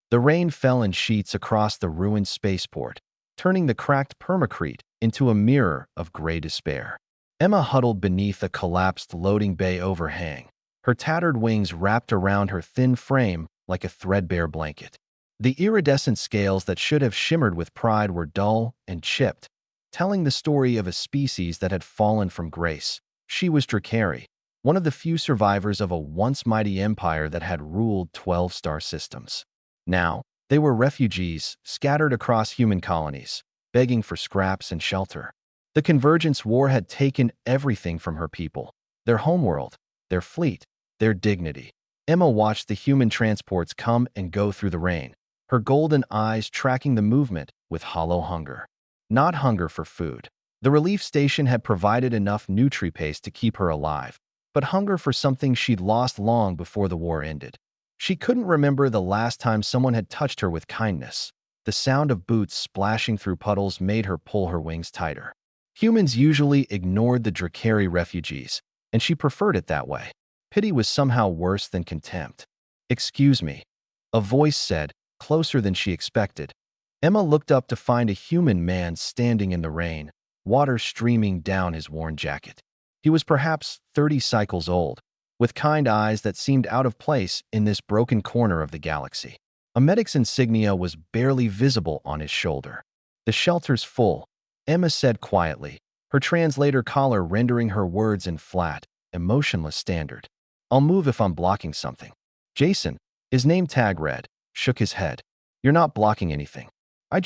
The rain fell in sheets across the ruined spaceport, turning the cracked permacrete into a mirror of gray despair. Emma huddled beneath a collapsed loading bay overhang, her tattered wings wrapped around her thin frame like a threadbare blanket. The iridescent scales that should have shimmered with pride were dull and chipped, telling the story of a species that had fallen from grace. She was Drakari, one of the few survivors of a once mighty empire that had ruled 12 star systems. Now, they were refugees scattered across human colonies, begging for scraps and shelter. The Convergence War had taken everything from her people, their homeworld, their fleet, their dignity. Emma watched the human transports come and go through the rain, her golden eyes tracking the movement with hollow hunger. Not hunger for food. The relief station had provided enough nutri-paste to keep her alive, but hunger for something she'd lost long before the war ended. She couldn't remember the last time someone had touched her with kindness. The sound of boots splashing through puddles made her pull her wings tighter. Humans usually ignored the Drakari refugees, and she preferred it that way. Pity was somehow worse than contempt. "Excuse me," a voice said, closer than she expected. Emma looked up to find a human man standing in the rain, water streaming down his worn jacket. He was perhaps 30 cycles old, with kind eyes that seemed out of place in this broken corner of the galaxy. A medic's insignia was barely visible on his shoulder. "The shelter's full," Emma said quietly, her translator collar rendering her words in flat, emotionless standard. "I'll move if I'm blocking something." Jason, his name tag read, shook his head. "You're not blocking anything. I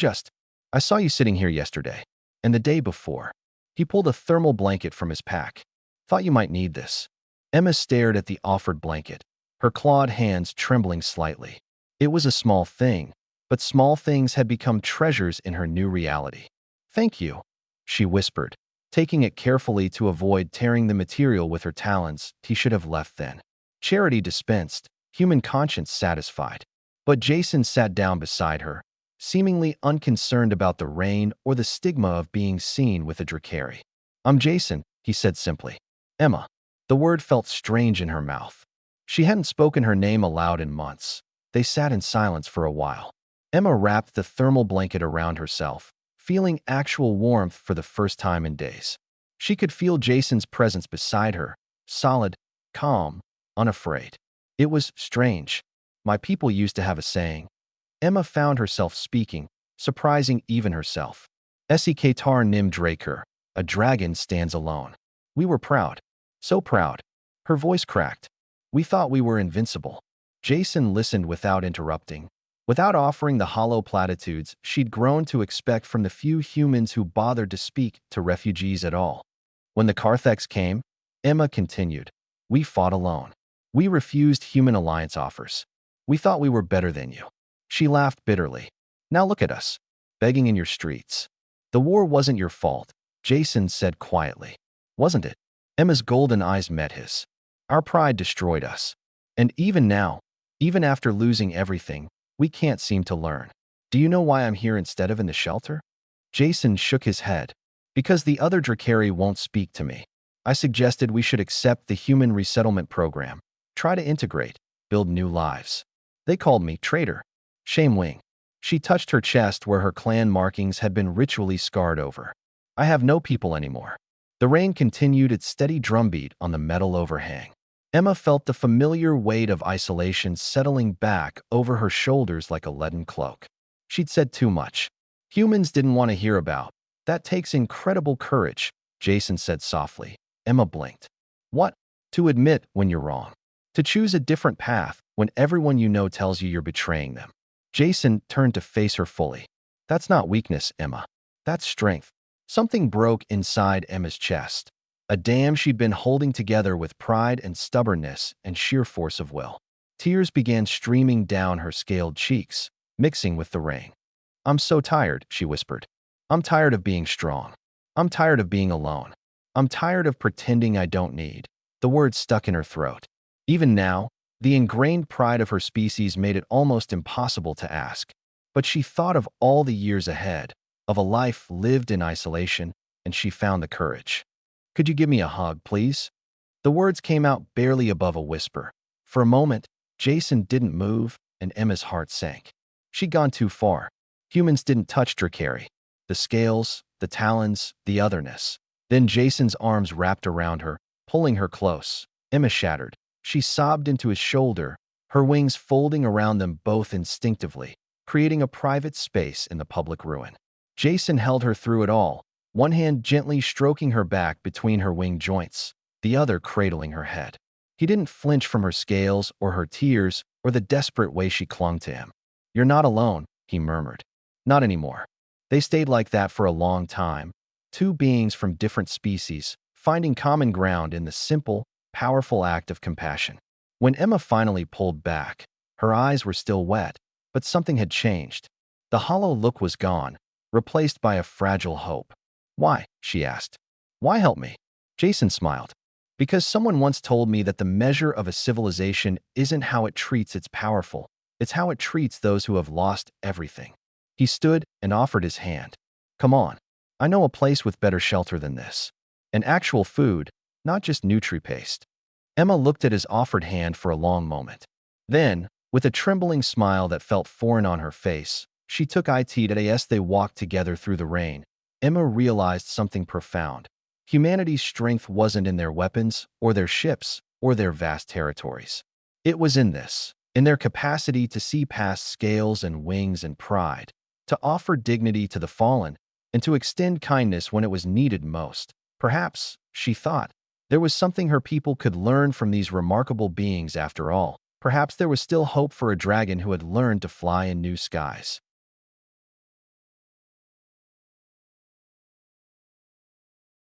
saw you sitting here yesterday, and the day before." He pulled a thermal blanket from his pack. "Thought you might need this." Emma stared at the offered blanket, her clawed hands trembling slightly. It was a small thing, but small things had become treasures in her new reality. "Thank you," she whispered, taking it carefully to avoid tearing the material with her talons. He should have left then. Charity dispensed, human conscience satisfied. But Jason sat down beside her, seemingly unconcerned about the rain or the stigma of being seen with a Drakari. "I'm Jason," he said simply. "Emma." The word felt strange in her mouth. She hadn't spoken her name aloud in months. They sat in silence for a while. Emma wrapped the thermal blanket around herself, feeling actual warmth for the first time in days. She could feel Jason's presence beside her, solid, calm, unafraid. It was strange. My people used to have a saying. Emma found herself speaking, surprising even herself. "Sek tar nim draker, a dragon stands alone." We were proud. So proud. Her voice cracked. We thought we were invincible. Jason listened without interrupting, without offering the hollow platitudes she'd grown to expect from the few humans who bothered to speak to refugees at all. "When the Carthex came," Emma continued, "we fought alone. We refused human alliance offers. We thought we were better than you." She laughed bitterly. "Now look at us, begging in your streets." "The war wasn't your fault," Jason said quietly. "Wasn't it?" Emma's golden eyes met his. "Our pride destroyed us. And even now, even after losing everything, we can't seem to learn. Do you know why I'm here instead of in the shelter?" Jason shook his head. "Because the other Drakari won't speak to me. I suggested we should accept the human resettlement program, try to integrate, build new lives. They called me traitor. Shame wing." She touched her chest where her clan markings had been ritually scarred over. "I have no people anymore." The rain continued its steady drumbeat on the metal overhang. Emma felt the familiar weight of isolation settling back over her shoulders like a leaden cloak. She'd said too much. Humans didn't want to hear about. "That takes incredible courage," Jason said softly. Emma blinked. "What?" "To admit when you're wrong. To choose a different path when everyone you know tells you you're betraying them." Jason turned to face her fully. "That's not weakness, Emma. That's strength." Something broke inside Emma's chest. A dam she'd been holding together with pride and stubbornness and sheer force of will. Tears began streaming down her scaled cheeks, mixing with the rain. "I'm so tired," she whispered. "I'm tired of being strong. I'm tired of being alone. I'm tired of pretending I don't need." The words stuck in her throat. Even now, the ingrained pride of her species made it almost impossible to ask. But she thought of all the years ahead, of a life lived in isolation, and she found the courage. "Could you give me a hug, please?" The words came out barely above a whisper. For a moment, Jason didn't move, and Emma's heart sank. She'd gone too far. Humans didn't touch Drakari. The scales, the talons, the otherness. Then Jason's arms wrapped around her, pulling her close. Emma shattered. She sobbed into his shoulder, her wings folding around them both instinctively, creating a private space in the public ruin. Jason held her through it all, one hand gently stroking her back between her wing joints, the other cradling her head. He didn't flinch from her scales or her tears or the desperate way she clung to him. "You're not alone," he murmured. "Not anymore." They stayed like that for a long time, two beings from different species, finding common ground in the simple, powerful act of compassion. When Emma finally pulled back, her eyes were still wet, but something had changed. The hollow look was gone, replaced by a fragile hope. "Why?" she asked. "Why help me?" Jason smiled. "Because someone once told me that the measure of a civilization isn't how it treats its powerful, it's how it treats those who have lost everything." He stood and offered his hand. "Come on. I know a place with better shelter than this. And actual food, not just nutri-paste." Emma looked at his offered hand for a long moment. Then, with a trembling smile that felt foreign on her face, she took it as they walked together through the rain. Emma realized something profound. Humanity's strength wasn't in their weapons, or their ships, or their vast territories. It was in this, in their capacity to see past scales and wings and pride, to offer dignity to the fallen, and to extend kindness when it was needed most. Perhaps, she thought, there was something her people could learn from these remarkable beings after all. Perhaps there was still hope for a dragon who had learned to fly in new skies.